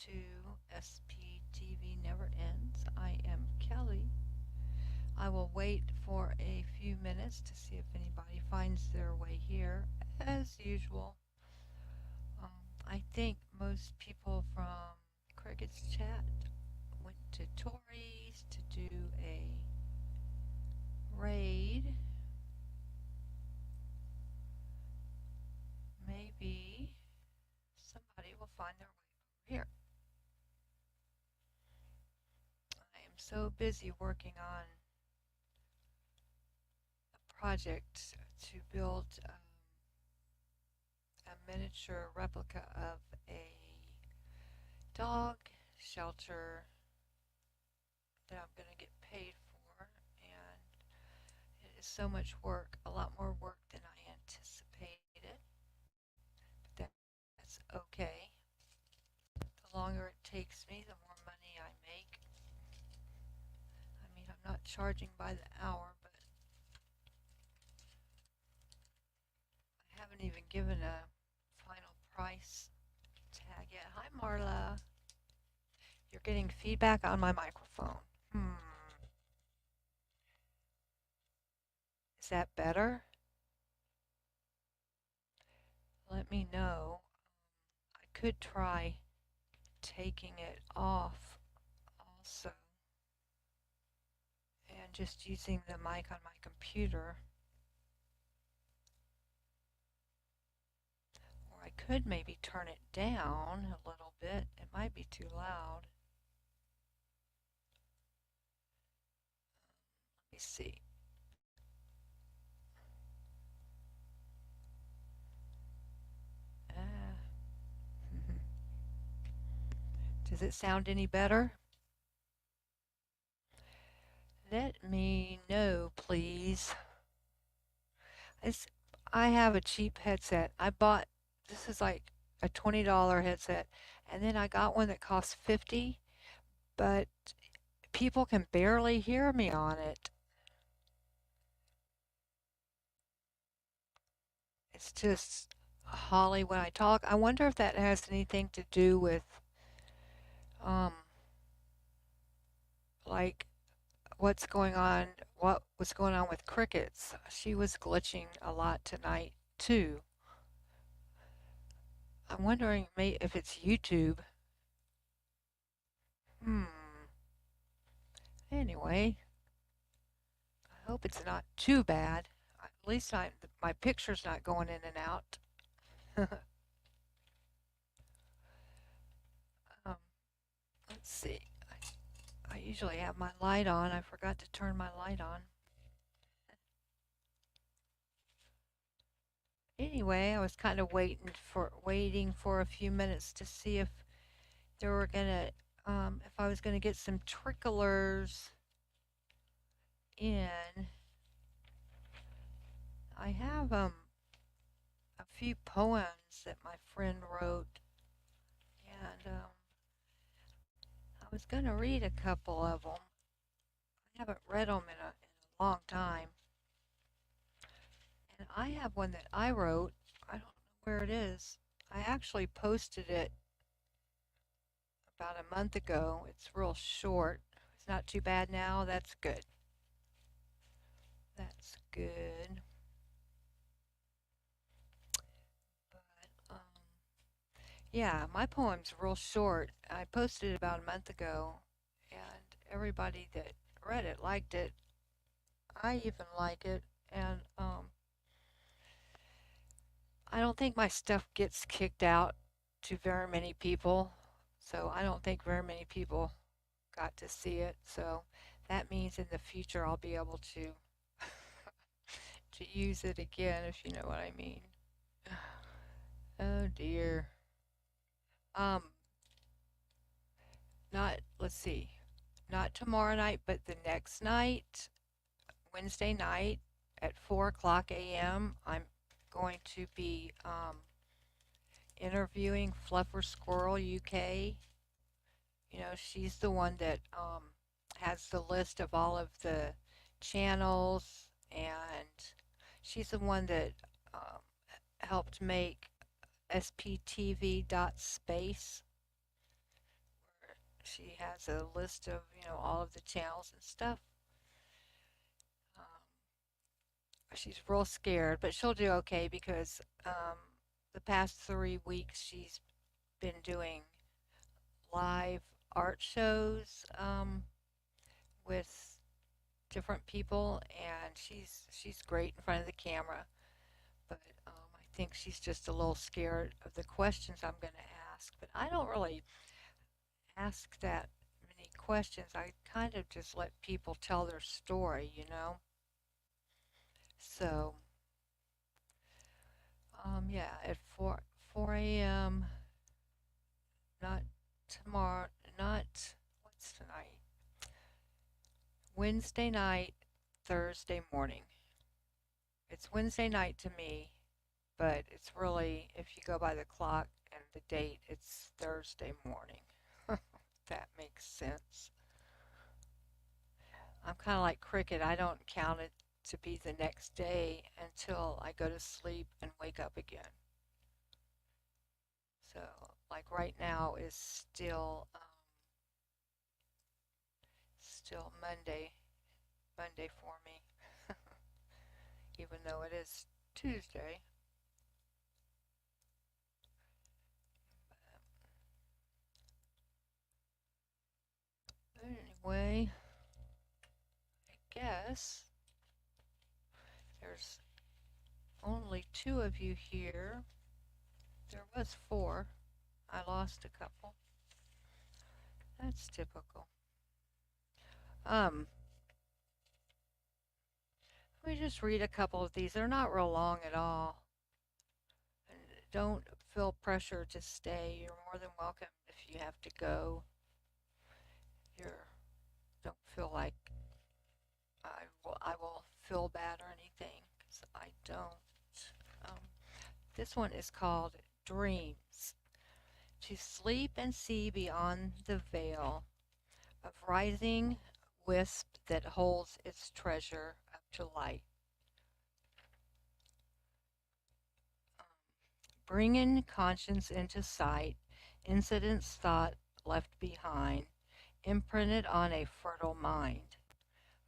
to SPTV Never Ends. I am Kelly. I will wait for a few minutes to see if anybody finds their way here. As usual, I think most people from Cricket's chat went to Tori's to do a raid. Maybe somebody will find their way over here. I am so busy working on a project to build a miniature replica of a dog shelter that I'm going to get paid for, and it is so much work, a lot more work than I anticipated, but that's okay. The longer it takes me, the more money I make. I mean, I'm not charging by the hour, but I haven't even given a final price tag yet. Hi, Marla. You're getting feedback on my microphone. Is that better? Let me know. I could try taking it off also and just using the mic on my computer. Or I could maybe turn it down a little bit. It might be too loud. Let me see. Does it sound any better? Let me know, please. I have a cheap headset. This is like a $20 headset, and then I got one that costs 50, but people can barely hear me on it. It's just Holly when I talk. I wonder if that has anything to do with um like what was going on with Crickets. She was glitching a lot tonight too. I'm wondering if it's YouTube. Hmm. Anyway, I hope it's not too bad. At least my picture's not going in and out. um, let's see. I usually have my light on. I forgot to turn my light on. Anyway, I was kind of waiting for a few minutes to see if they were gonna if I was gonna get some tricklers in. I have a few poems that my friend wrote, and I was gonna read a couple of them. I haven't read them in a long time, and I have one that I wrote. I don't know where it is. I actually posted it about a month ago. It's real short. It's not too bad now. That's good. That's good. But yeah, my poem's real short. I posted it about a month ago, and everybody that read it liked it. I even like it, and I don't think my stuff gets kicked out to very many people, so I don't think very many people got to see it. So that means in the future I'll be able to to use it again, if you know what I mean. Oh dear. Um, not let's see, not tomorrow night, but the next night, Wednesday night at 4 o'clock a.m. I'm going to be interviewing Fluffer Squirrel UK. You know, she's the one that has the list of all of the channels, and she's the one that um, helped make sptv.space. She has a list of, all of the channels and stuff. Um, she's real scared, but she'll do okay because the past 3 weeks she's been doing live art shows with different people, and she's great in front of the camera. But I think she's just a little scared of the questions I'm going to ask. But I don't really ask that many questions. I kind of just let people tell their story. So, yeah, at 4 a.m. Not tomorrow, not what's tonight? Wednesday night, Thursday morning. It's Wednesday night to me, but it's really, if you go by the clock and the date, it's Thursday morning. That makes sense. I'm kind of like cricket. I don't count it to be the next day until I go to sleep and wake up again. So, like right now is still Monday for me, even though it is Tuesday. But anyway, I guess there's only two of you here. There was four. I lost a couple. That's typical. Um, Let me just read a couple of these. They're not real long at all. And don't feel pressure to stay. You're more than welcome if you have to go. You're don't feel like I will feel bad or anything because I don't. Um, this one is called Dreams. To sleep and see beyond the veil of rising wisp that holds its treasure up to light. Um, bringing conscience into sight, incidents thought left behind, imprinted on a fertile mind.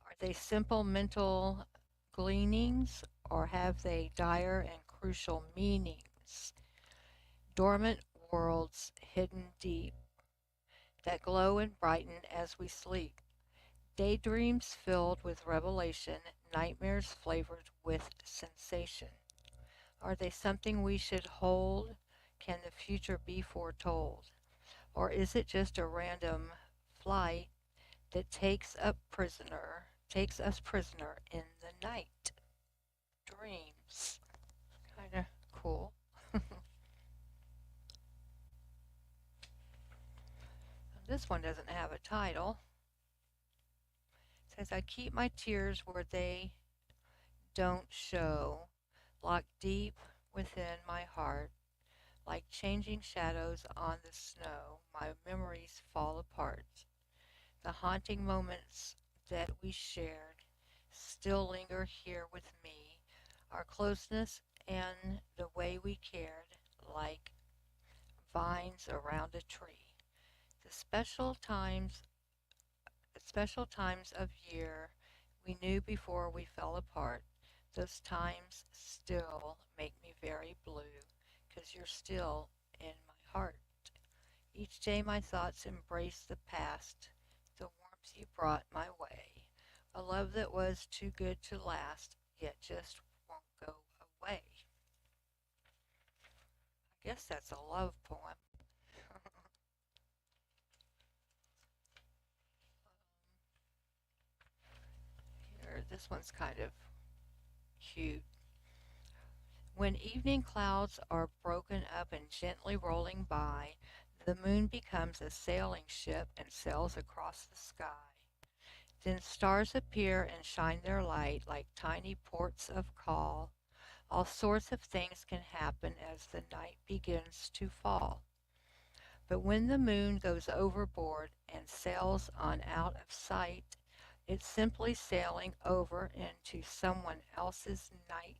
Are they simple mental gleanings, or have they dire and crucial meanings? Dormant worlds hidden deep that glow and brighten as we sleep. Daydreams filled with revelation, nightmares flavored with sensation. Are they something we should hold? Can the future be foretold? Or is it just a random flight that takes us prisoner in the night? Dreams. Kind of cool. This one doesn't have a title. It says, I keep my tears where they don't show, locked deep within my heart. Like changing shadows on the snow, my memories fall apart. The haunting moments that we shared still linger here with me. Our closeness and the way we cared, like vines around a tree. The special times of year we knew before we fell apart. Those times still make me very blue, 'cause you're still in my heart. Each day my thoughts embrace the past, the warmth you brought my way, a love that was too good to last, yet just won't go away. I guess that's a love poem. Here, this one's kind of cute. When evening clouds are broken up and gently rolling by, the moon becomes a sailing ship and sails across the sky. Then stars appear and shine their light like tiny ports of call. All sorts of things can happen as the night begins to fall. But when the moon goes overboard and sails on out of sight, it's simply sailing over into someone else's night.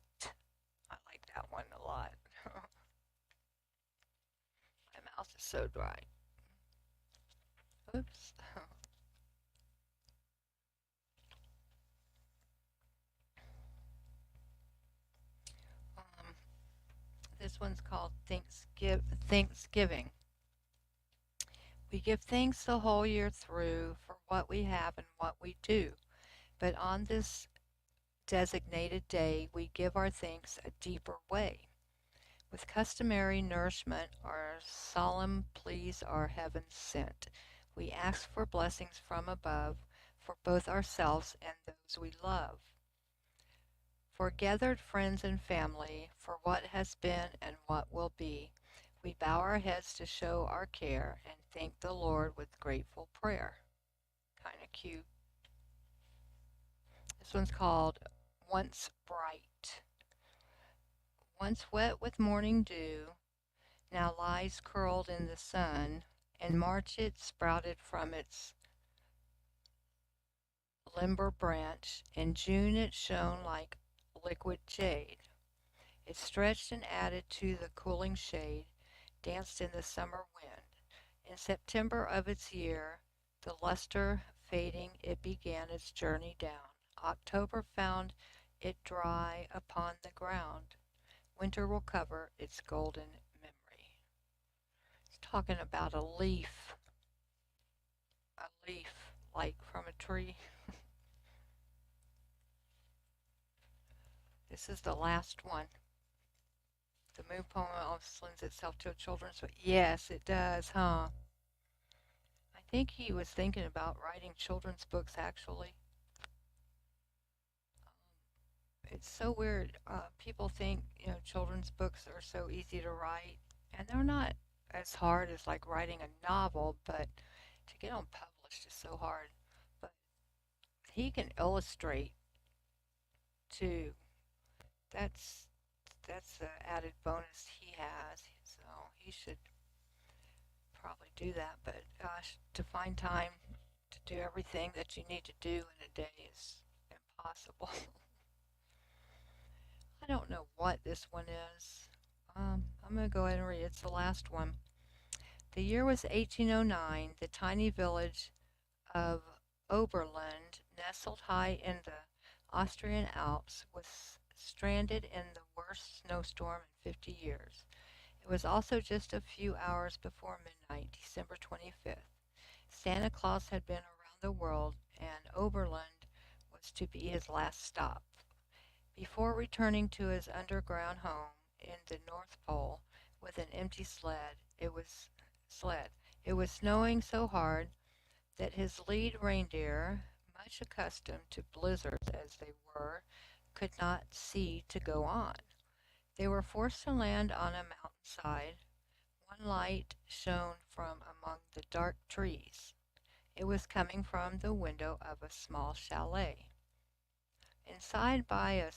I like that one a lot. My mouth is so dry. Oops. Um, this one's called Thanksgiving. We give thanks the whole year through for what we have and what we do. But on this designated day, we give our thanks a deeper way. With customary nourishment, our solemn pleas are heaven sent. We ask for blessings from above for both ourselves and those we love. For gathered friends and family, for what has been and what will be, we bow our heads to show our care and thank the Lord with grateful prayer. Kind of cute. This one's called Once Bright. Once wet with morning dew, now lies curled in the sun. In March it sprouted from its limber branch. In June it shone like liquid jade. It stretched and added to the cooling shade, danced in the summer wind. In September of its year, the luster fading, it began its journey down. October found it dry upon the ground. Winter will cover its golden memory. It's talking about a leaf like from a tree. This is the last one. The moon poem also lends itself to a children's book. Yes, it does, huh? I think he was thinking about writing children's books actually. It's so weird. People think, children's books are so easy to write, and they're not as hard as like writing a novel, but to get them published is so hard. But he can illustrate too. That's that's the added bonus he has. So he should probably do that. But gosh, to find time to do everything that you need to do in a day is impossible. I don't know what this one is. I'm going to go ahead and read it. It's the last one. The year was 1809. The tiny village of Oberland, nestled high in the Austrian Alps, was stranded in the worst snowstorm in 50 years. It was also just a few hours before midnight, December 25th. Santa Claus had been around the world, and Oberland was to be his last stop. Before returning to his underground home in the North Pole with an empty sled. It was snowing so hard that his lead reindeer, much accustomed to blizzards as they were, could not see to go on. They were forced to land on a mountainside. One light shone from among the dark trees. It was coming from the window of a small chalet. Inside by a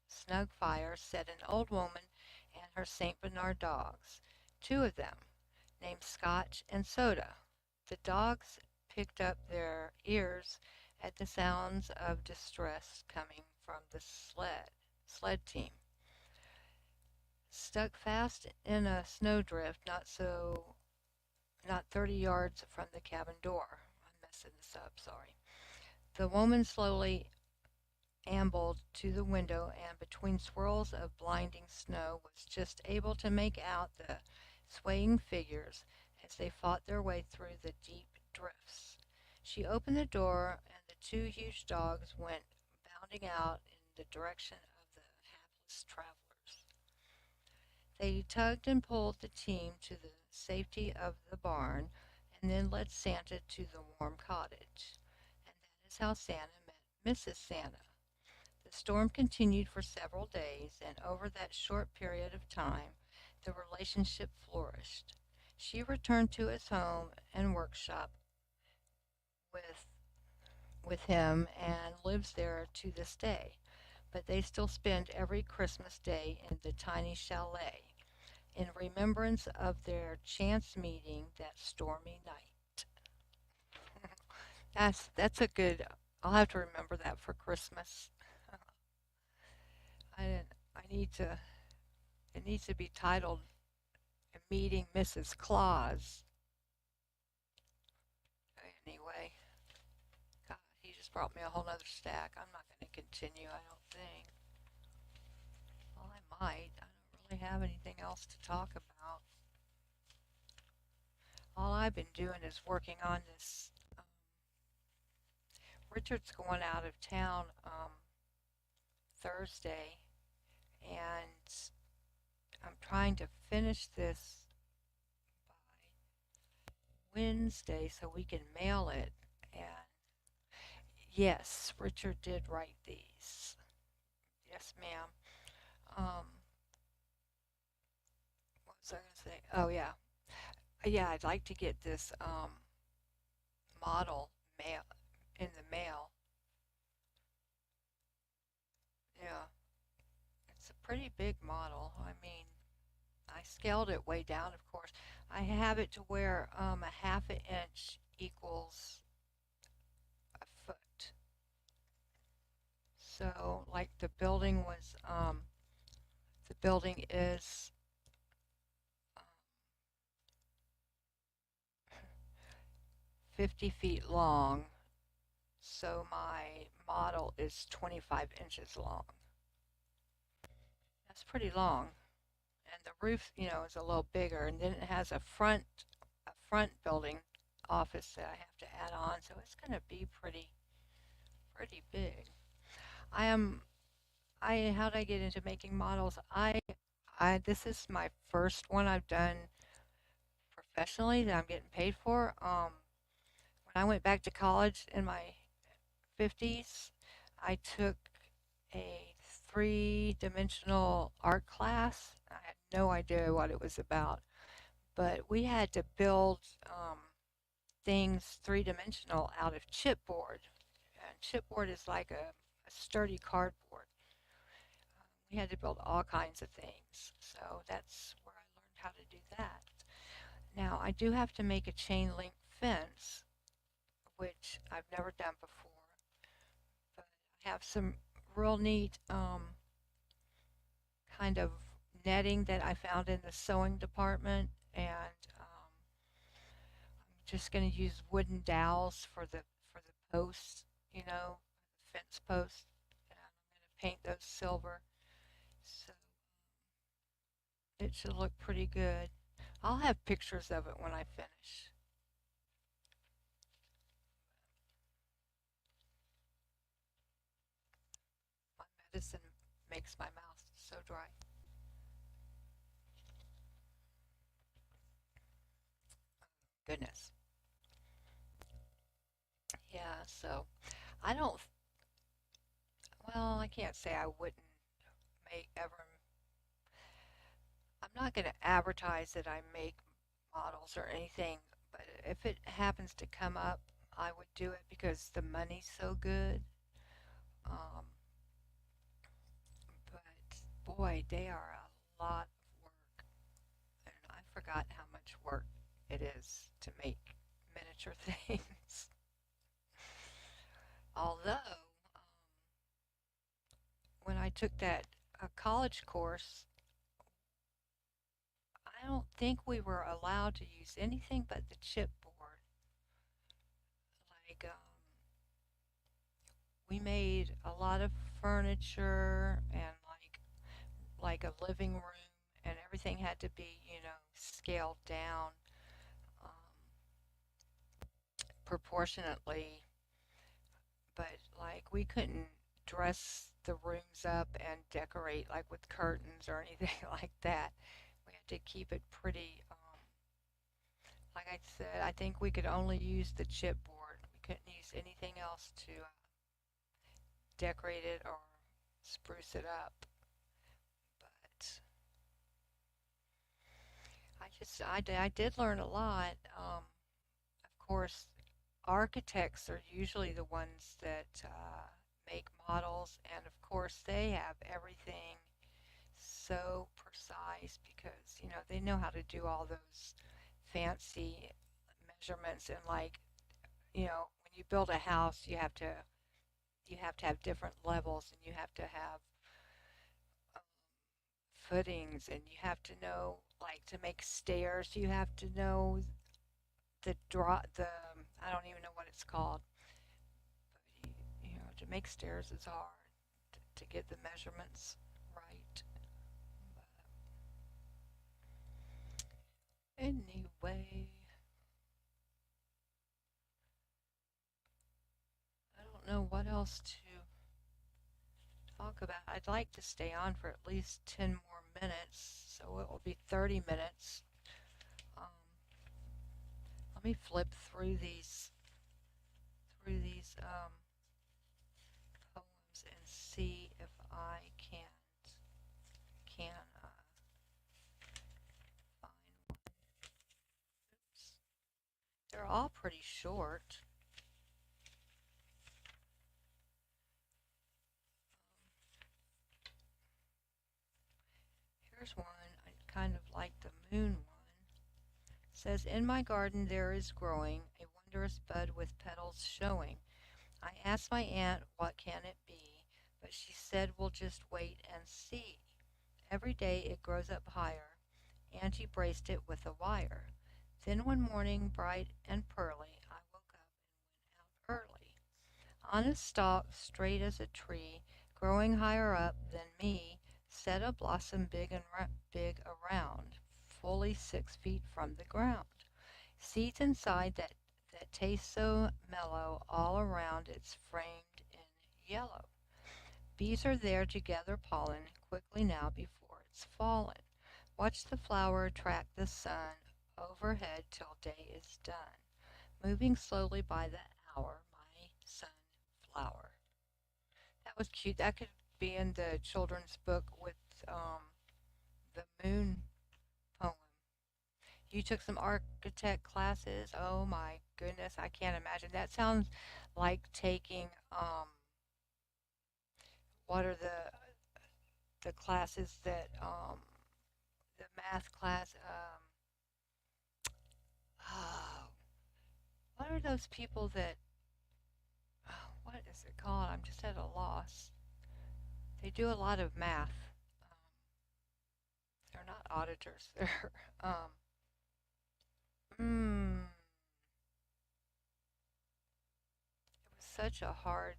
snug fire sat an old woman and her St. Bernard dogs, two of them, named Scotch and Soda. The dogs picked up their ears at the sounds of distress coming from the sled team. Stuck fast in a snowdrift not 30 yards from the cabin door. I'm messing this up, sorry. The woman slowly ambled to the window and between swirls of blinding snow was just able to make out the swaying figures as they fought their way through the deep drifts. She opened the door and the two huge dogs went bounding out in the direction of the hapless travelers. They tugged and pulled the team to the safety of the barn and then led Santa to the warm cottage. And that is how Santa met Mrs. Santa. The storm continued for several days, and over that short period of time, the relationship flourished. She returned to his home and workshop with with him and lives there to this day. But they still spend every Christmas day in the tiny chalet in remembrance of their chance meeting that stormy night. That's a good. I'll have to remember that for Christmas. I need to. It needs to be titled "Meeting Mrs. Claus." brought me a whole nother stack. I'm not going to continue, I don't think. Well, I might. I don't really have anything else to talk about. All I've been doing is working on this. Richard's going out of town Thursday, and I'm trying to finish this by Wednesday so we can mail it. And yes, Richard did write these. Yes, ma'am. Um, what was I going to say? Oh, yeah. Yeah, I'd like to get this model mail in the mail. Yeah, it's a pretty big model. I mean, I scaled it way down, of course. I have it to where a half an inch equals a foot. So, like the building is 50 feet long. So my model is 25 inches long. That's pretty long. And the roof, is a little bigger. And then it has a front building office that I have to add on. So it's going to be pretty big. I am how did I get into making models? I this is my first one I've done professionally that I'm getting paid for. When I went back to college in my 50s, I took a three-dimensional art class. I had no idea what it was about, but we had to build things three-dimensional out of chipboard. And chipboard is like a sturdy cardboard. We had to build all kinds of things. So that's where I learned how to do that. Now, I do have to make a chain link fence, which I've never done before, but I have some real neat kind of netting that I found in the sewing department, and I'm just going to use wooden dowels for the posts, the fence posts, and I'm going to paint those silver, so it should look pretty good. I'll have pictures of it when I finish. My medicine makes my mouth so dry. Goodness. Yeah, so I don't, well, I can't say I wouldn't make ever, I'm not going to advertise that I make models or anything, but if it happens to come up, I would do it because the money's so good. Um, but boy, they are a lot of work, and I forgot how much work it is to make miniature things. Although, when I took that college course, I don't think we were allowed to use anything but the chipboard. Like, we made a lot of furniture and like a living room, and everything had to be, scaled down um, proportionately. But like we couldn't dress the rooms up and decorate like with curtains or anything like that. We had to keep it pretty. Like I said, I think we could only use the chipboard. We couldn't use anything else to decorate it or spruce it up. But I did learn a lot. Of course, architects are usually the ones that make models, and of course, they have everything so precise because they know how to do all those fancy measurements, and like when you build a house, you have to have different levels, and you have to have um, footings, and you have to know, like, to make stairs, you have to know the I don't even know what it's called. To make stairs is hard to get the measurements right. But anyway, I don't know what else to talk about. I'd like to stay on for at least 10 more minutes, so it will be 30 minutes. Um, Let me flip through these poems and see if I can find one. Oops. They're all pretty short. Here's one. I kind of like the moon one. It says, "In my garden there is growing a wondrous bud with petals showing. I asked my aunt what can it be, but she said we'll just wait and see. Every day it grows up higher. Auntie braced it with a wire. Then one morning, bright and pearly, I woke up and went out early. On a stalk, straight as a tree, growing higher up than me, set a blossom big around, fully 6 feet from the ground. Seeds inside that taste so mellow, all around it's framed in yellow. Bees are there to gather pollen quickly now before it's fallen. Watch the flower track the sun overhead till day is done, moving slowly by the hour, my sunflower." That was cute. That could be in the children's book with the moon poem. You took some architect classes. Oh my goodness, I can't imagine. That sounds like taking what are the classes that the math class oh, what are those people that what is it called? I'm just at a loss. They do a lot of math. Um, they're not auditors. They're it was such a hard.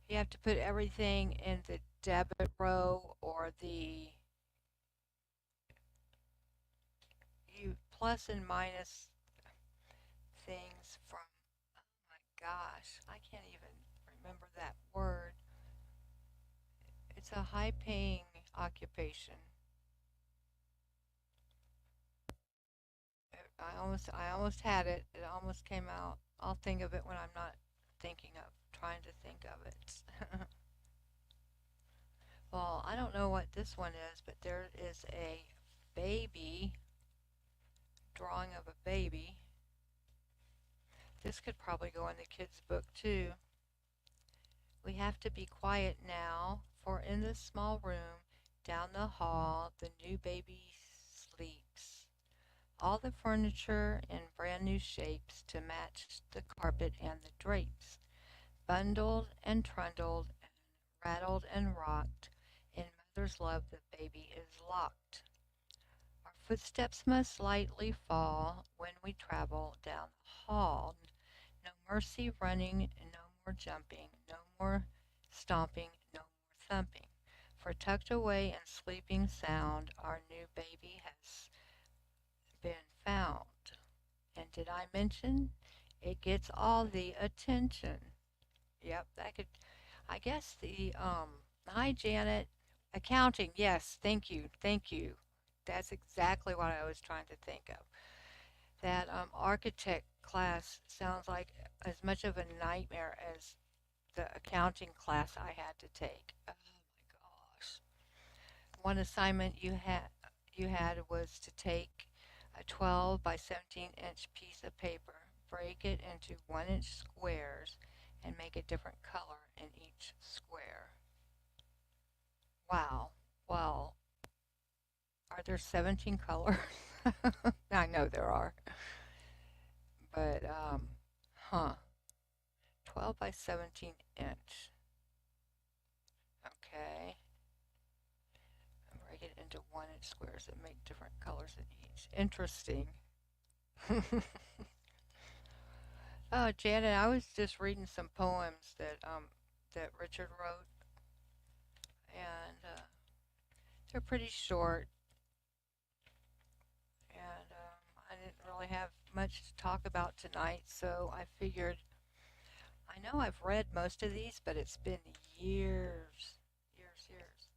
You have to put everything in the debit row or the you plus and minus things from. Oh my gosh, I can't even remember that word. It's a high-paying occupation. I almost had it. It almost came out. I'll think of it when I'm not thinking of trying to think of it. Well, I don't know what this one is, but there is a baby drawing of a baby. This could probably go in the kids' book too. "We have to be quiet now, for in this small room down the hall the new baby sleeps. All the furniture in brand new shapes to match the carpet and the drapes. Bundled and trundled and rattled and rocked, in mother's love the baby is locked. Our footsteps must lightly fall when we travel down the hall. No mercy running, no more jumping, no more stomping, no more thumping. For tucked away and sleeping sound, our new baby has been found. And did I mention it gets all the attention?" Yep, that could. I guess Hi, Janet. Accounting. Yes, thank you, thank you. That's exactly what I was trying to think of. That architect class sounds like as much of a nightmare as the accounting class I had to take. Oh my gosh. One assignment you had was to take a 12 by 17-inch piece of paper, break it into 1-inch squares, and make a different color in each square. Wow. Well, are there 17 colors? I know there are. But, huh. 12 by 17 inch. Okay. And break it into 1-inch squares and make different colors in each. Interesting. Janet, I was just reading some poems that Richard wrote, and they're pretty short, and I didn't really have much to talk about tonight, so I figured I know I've read most of these, but it's been years, years, years.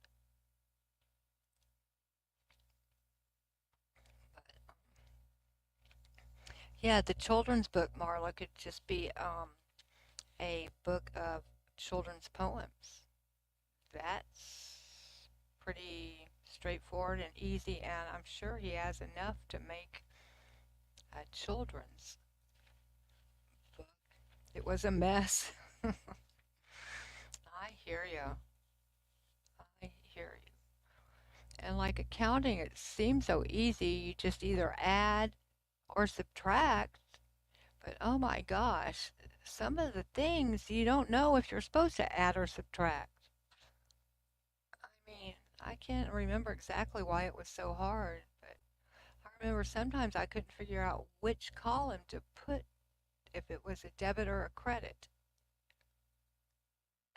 But yeah, the children's book, Marla, could just be a book of children's poems. That's pretty straightforward and easy, and I'm sure he has enough to make a children's book. It was a mess. I hear you. I hear you. And like accounting, it seems so easy. You just either add or subtract. But oh my gosh, some of the things you don't know if you're supposed to add or subtract. I mean, I can't remember exactly why it was so hard, but I remember sometimes I couldn't figure out which column to put if it was a debit or a credit.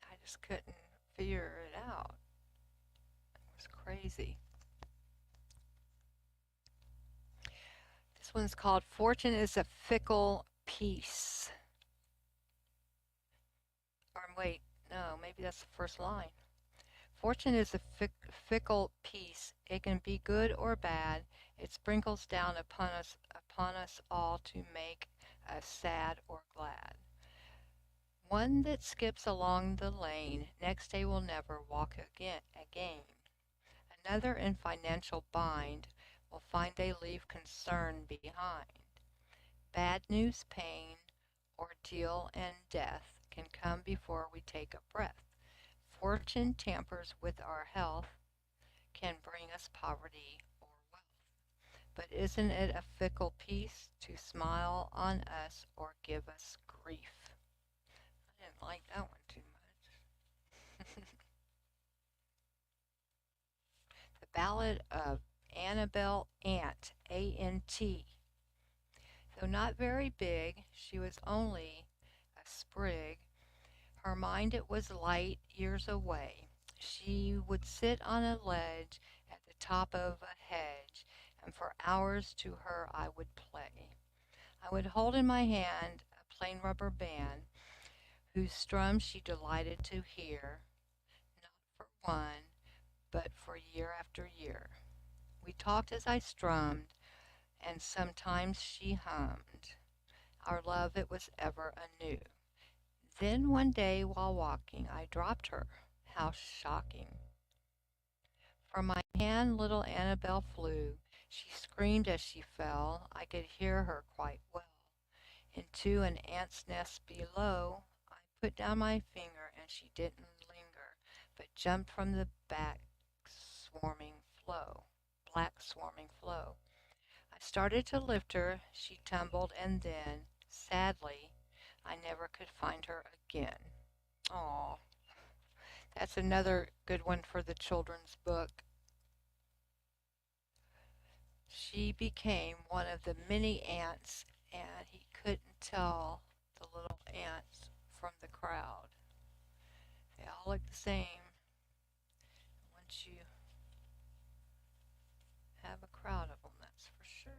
I just couldn't figure it out. It was crazy. This one's called Fortune is a Fickle Piece. Or wait, no, maybe that's the first line. Fortune is a fickle piece. It can be good or bad. It sprinkles down upon us all to make us sad or glad. One that skips along the lane, next day will never walk again. Another in financial bind will find they leave concern behind. Bad news, pain, ordeal, and death can come before we take a breath. Fortune tampers with our health, can bring us poverty or wealth. But isn't it a fickle piece to smile on us or give us grief? I didn't like that one too much. The Ballad of Annabel Ant, A-N-T. Though not very big, she was only a sprig. Her mind it was light years away. She would sit on a ledge at the top of a hedge, and for hours to her I would play. I would hold in my hand a plain rubber band, whose strum she delighted to hear, not for one, but for year after year. We talked as I strummed, and sometimes she hummed. Our love it was ever anew. Then one day while walking I dropped her. How shocking. From my hand little Annabel flew. She screamed as she fell. I could hear her quite well. Into an ant's nest below I put down my finger and she didn't linger, but jumped from the swarming flow, black swarming flow. I started to lift her. She tumbled and then, sadly, I never could find her again. Aw, that's another good one for the children's book. She became one of the many ants, and he couldn't tell the little ants from the crowd. They all look the same once you have a crowd of them, that's for sure.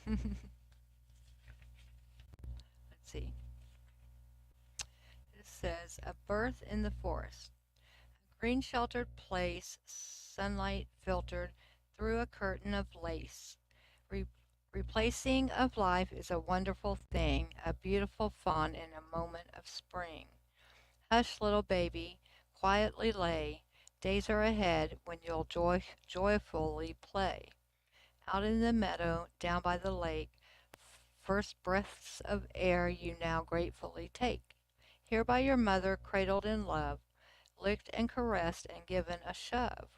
Mm. Let's see. This says, A Birth in the Forest. Green sheltered place, sunlight filtered through a curtain of lace. Re- Replacing of life is a wonderful thing, a beautiful fawn in a moment of spring. Hush, little baby, quietly lay. Days are ahead when you'll joyfully play. Out in the meadow, down by the lake, first breaths of air you now gratefully take. Here by your mother, cradled in love, licked and caressed and given a shove.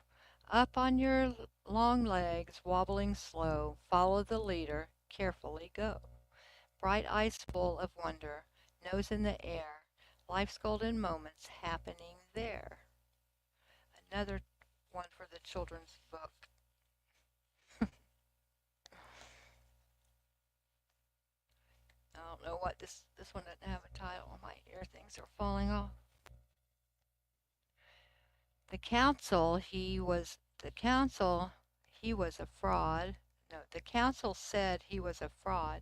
Up on your long legs, wobbling slow, follow the leader, carefully go. Bright eyes full of wonder, nose in the air, life's golden moments happening there. Another one for the children's book. don't know what this one doesn't have a title. My ear things are falling off. The council he was a fraud. No, the council said he was a fraud.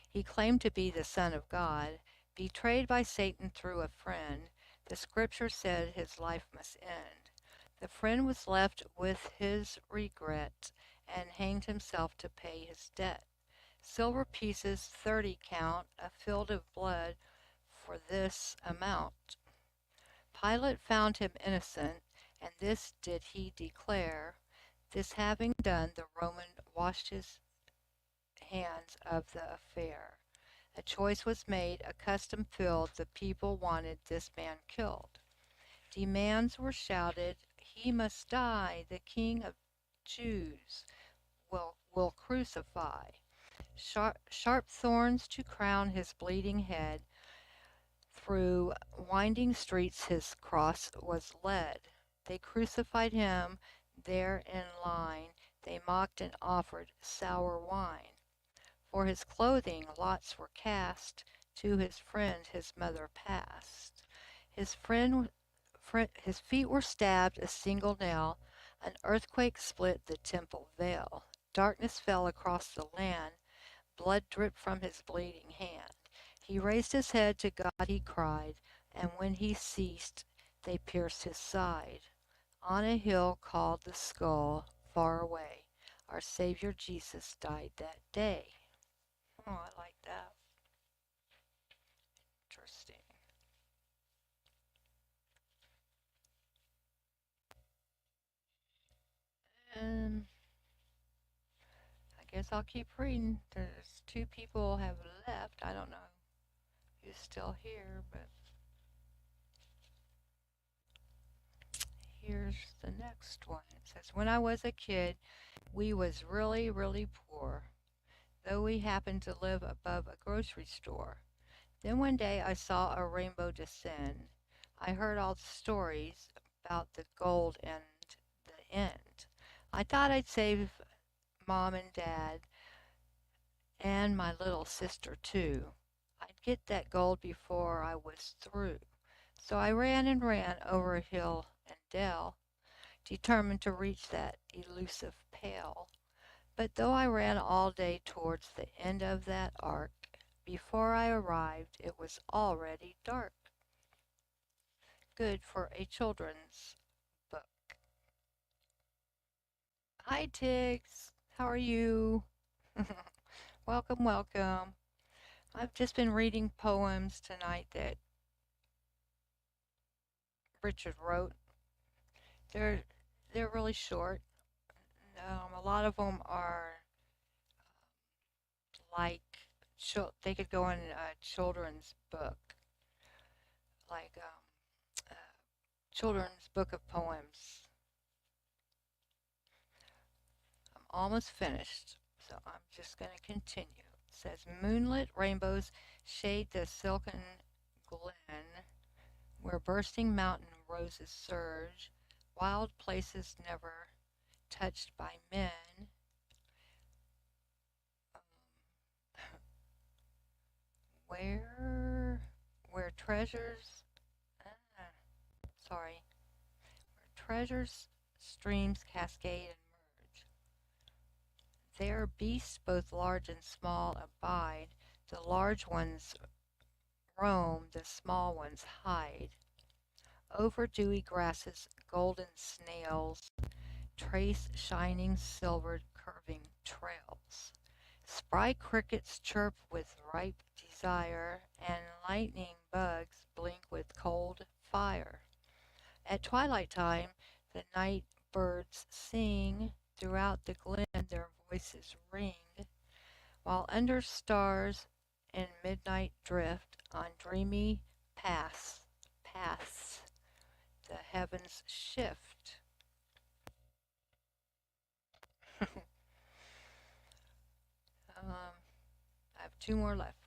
He claimed to be the Son of God, betrayed by Satan through a friend. The scripture said his life must end. The friend was left with his regret and hanged himself to pay his debt. Silver pieces 30 count, a field of blood for this amount. Pilate found him innocent, and this did he declare. This having done, the Roman washed his hands of the affair. A choice was made, a custom filled, the people wanted this man killed. Demands were shouted, he must die, the King of Jews will crucify. Sharp thorns to crown his bleeding head, through winding streets his cross was led. They crucified him there in line, they mocked and offered sour wine. For his clothing lots were cast, to his friend his mother passed. His his feet were stabbed a single nail, an earthquake split the temple veil. Darkness fell across the land, blood dripped from his bleeding hand. He raised his head to God he cried, and when he ceased, they pierced his side. On a hill called the Skull, far away, our Savior Jesus died that day. Oh, I like that. Interesting. And I guess I'll keep reading. There's two people have left. I don't know who's still here, but here's the next one. It says, when I was a kid, we was really, really poor, though we happened to live above a grocery store. Then one day I saw a rainbow descend. I heard all the stories about the gold and the end. I thought I'd save mom and dad and my little sister too. I'd get that gold before I was through. So I ran and ran over hill and dell, determined to reach that elusive pail. But though I ran all day towards the end of that arc, before I arrived it was already dark. Good for a children's book. Hi Tiggs, how are you? Welcome, welcome. I've just been reading poems tonight that Richard wrote. They're they're really short. A lot of them are like they could go in a children's book, like children's book of poems. I'm almost finished, so I'm just going to continue. It says, moonlit rainbows shade the silken glen, where bursting mountain roses surge, wild places never touched by men. Um, where, where treasures, ah, sorry, where treasures, streams cascade and merge. There beasts both large and small abide, the large ones roam, the small ones hide. Over dewy grasses, golden snails trace shining silvered curving trails. Spry crickets chirp with ripe desire, and lightning bugs blink with cold fire. At twilight time, the night birds sing, throughout the glen their voices ring, while under stars in midnight drift on dreamy paths the heavens shift. I have two more left.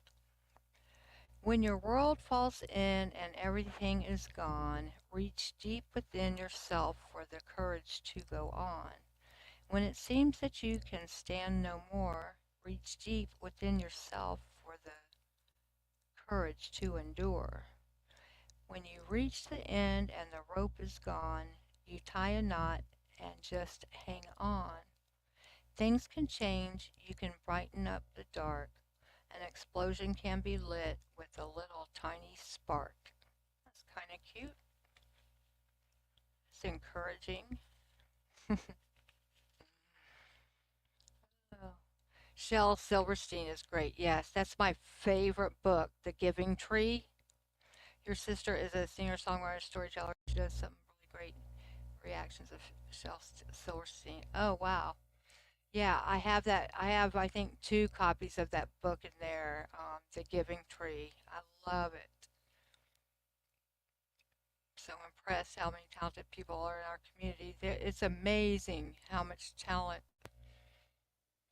When your world falls in and everything is gone, reach deep within yourself for the courage to go on. When it seems that you can stand no more, reach deep within yourself for the courage to endure. When you reach the end and the rope is gone, you tie a knot and just hang on. Things can change, you can brighten up the dark. An explosion can be lit with a little tiny spark. That's kind of cute. It's encouraging. Oh. Shel Silverstein is great. Yes, that's my favorite book, The Giving Tree. Your sister is a singer-songwriter, storyteller. She does some really great reactions of Shel Silverstein. Oh, wow. Yeah, I have that. I have, I think, two copies of that book in there, The Giving Tree. I love it. So impressed how many talented people are in our community. It's amazing how much talent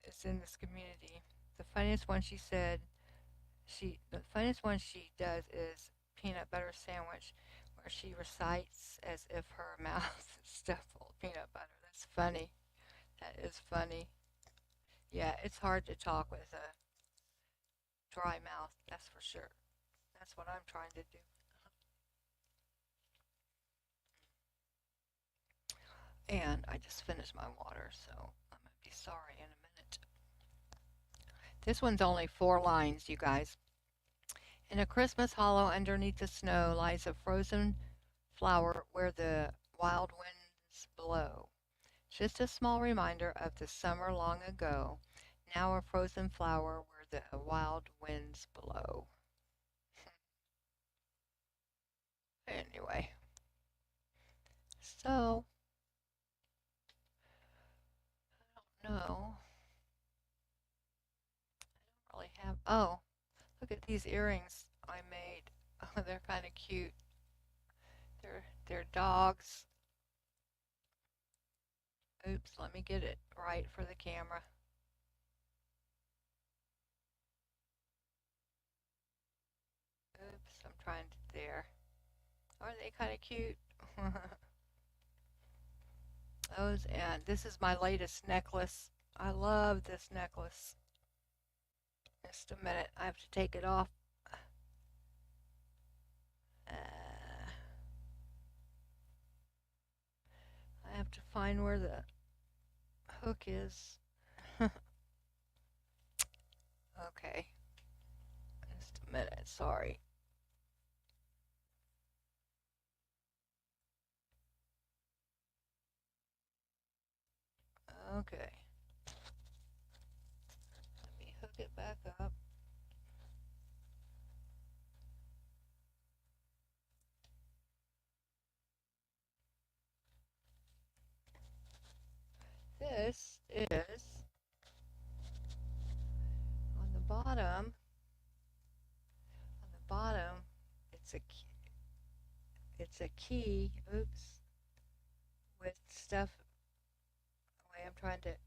is in this community. The funniest one she said, the funniest one she does is peanut butter sandwich, where she recites as if her mouth is stuffed full of peanut butter. That's funny. That is funny. Yeah, it's hard to talk with a dry mouth, that's for sure. That's what I'm trying to do. And I just finished my water, so I'm going to be sorry in a minute. This one's only 4 lines, you guys. In a Christmas hollow underneath the snow lies a frozen flower where the wild winds blow. Just a small reminder of the summer long ago. Now a frozen flower where the wild winds blow. Anyway, so I don't know. I don't really have. Oh, look at these earrings I made. Oh, they're kind of cute. They're dogs. Oops, let me get it right for the camera. Oops, I'm trying to there. Aren't they kind of cute? Those, and this is my latest necklace. I love this necklace. Just a minute, I have to take it off. I have to find where the hook is. Okay, just a minute, sorry. Okay, let me hook it back up. This is on the bottom. On the bottom, it's a key. Oops, with stuff. Wait, I'm trying to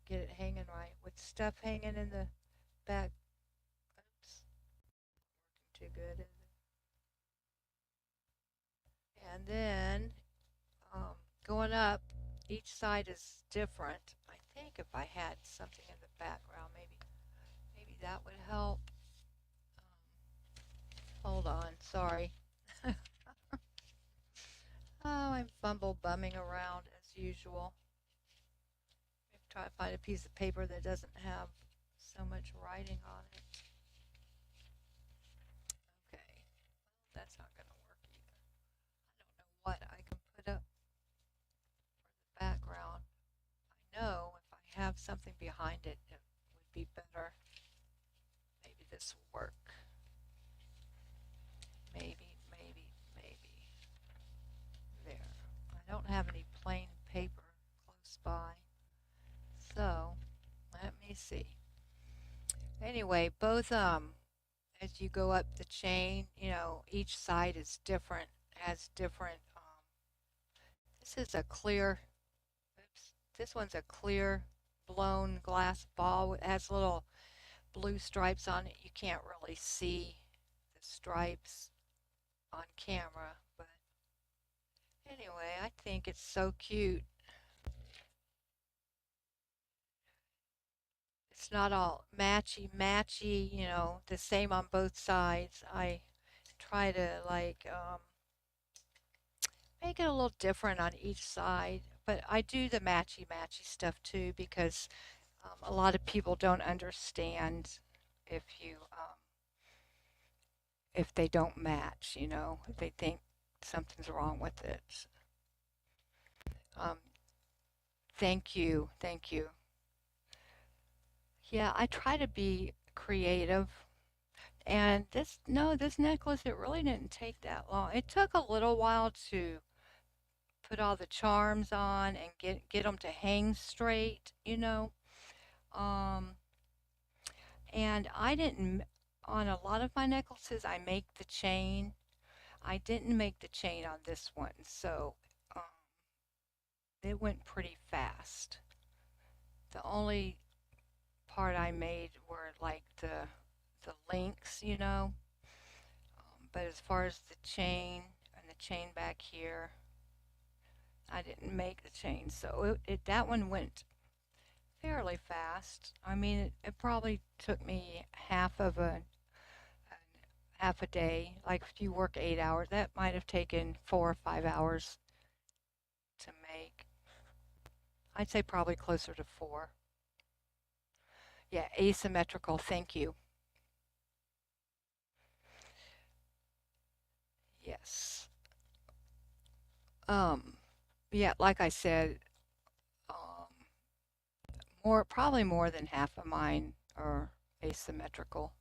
get it hanging right. With stuff hanging in the back. Oops, too good, is it? And then going up, each side is different. I think if I had something in the background, maybe that would help. Hold on, sorry. Oh, I'm fumble bumming around as usual. Try to find a piece of paper that doesn't have so much writing on it. Okay, that's not going to work either. I don't know what I can put up for the background. I know if I have something behind it, it would be better. Maybe this will work. Maybe. There. I don't have any plain paper close by. So, let me see. Anyway, both as you go up the chain, each side is different, has different this is a clear, oops, this one's a clear blown glass ball. It has little blue stripes on it. You can't really see the stripes on camera, but anyway, I think it's so cute. it's not all matchy matchy, the same on both sides. I try to like make it a little different on each side, but I do the matchy matchy stuff too because a lot of people don't understand if you if they don't match, they think something's wrong with it. Um, thank you, thank you. Yeah, I try to be creative. And this, no, this necklace, it really didn't take that long. It took a little while to put all the charms on and get them to hang straight. Um, and I didn't, on a lot of my necklaces, I make the chain. I didn't make the chain on this one, so um, it went pretty fast. The only part I made were like the links. But as far as the chain and the chain back here, I didn't make the chain, so that one went fairly fast. I mean, it probably took me half a day. Like if you work 8 hours, that might have taken 4 or 5 hours to make. I'd say probably closer to 4. Yeah, asymmetrical. Thank you. Yes. Um, yeah, like I said, um, probably more than half of mine are asymmetrical.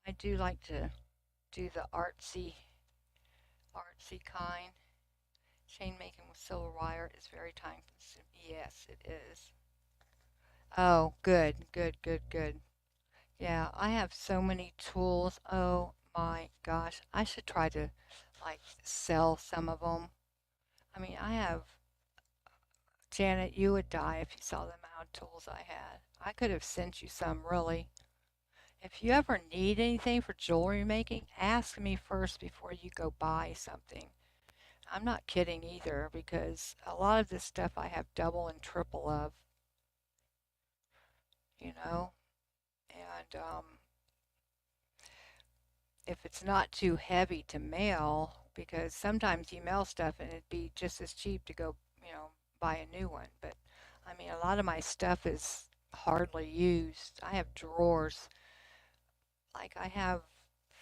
I do like to do the artsy kind. Chain making with silver wire is very time consuming. Yes, it is. Oh, good, good, good, good. Yeah, I have so many tools. Oh my gosh, I should try to like sell some of them. I mean, Janet, you would die if you saw the amount of tools I had. I could have sent you some, really. If you ever need anything for jewelry making, ask me first before you go buy something. I'm not kidding either because a lot of this stuff I have double and triple of, you know, and if it's not too heavy to mail, because sometimes you mail stuff and it'd be just as cheap to go, buy a new one. But I mean, a lot of my stuff is hardly used. I have drawers. Like I have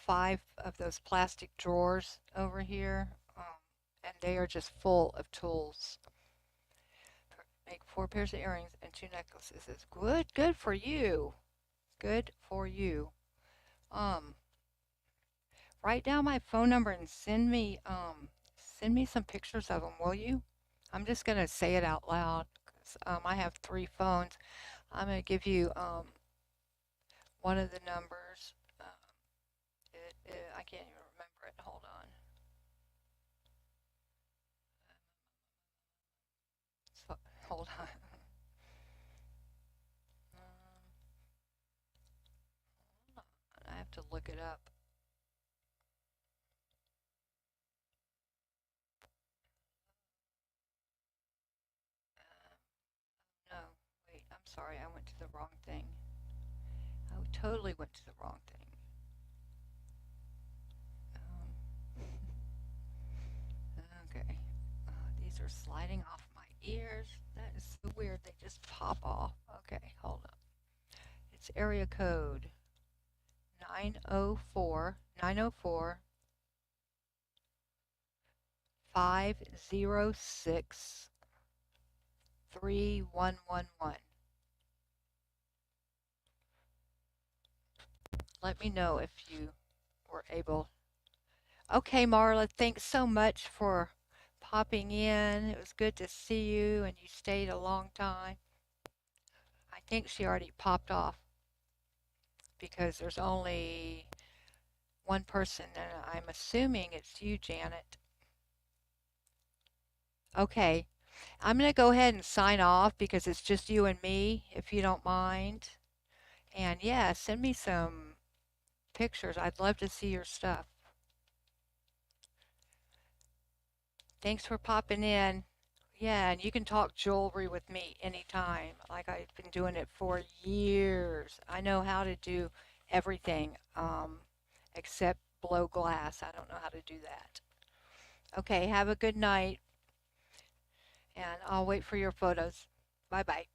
5 of those plastic drawers over here, and they are just full of tools. Make 4 pairs of earrings and 2 necklaces. It's good, good for you. Good for you. Um, write down my phone number and send me some pictures of them, will you? I'm just gonna say it out loud 'cause I have 3 phones. I'm gonna give you one of the numbers. I can't even remember it. Hold on. So, hold on. Hold on. I have to look it up. No, wait. I'm sorry. I went to the wrong thing. I totally went to the wrong thing. Okay. These are sliding off my ears. That is so weird. They just pop off. Okay, hold on. It's area code 904 506 3111. Let me know if you were able. Okay, Marla, thanks so much for popping in. It was good to see you, and you stayed a long time. I think she already popped off because there's only one person, and I'm assuming it's you, Janet. Okay, I'm going to go ahead and sign off because it's just you and me, if you don't mind. And yeah, send me some pictures. I'd love to see your stuff. Thanks for popping in. Yeah, and you can talk jewelry with me anytime. Like like I've been doing it for years. I know how to do everything except blow glass. I don't know how to do that. Okay, have a good night, and I'll wait for your photos. Bye bye.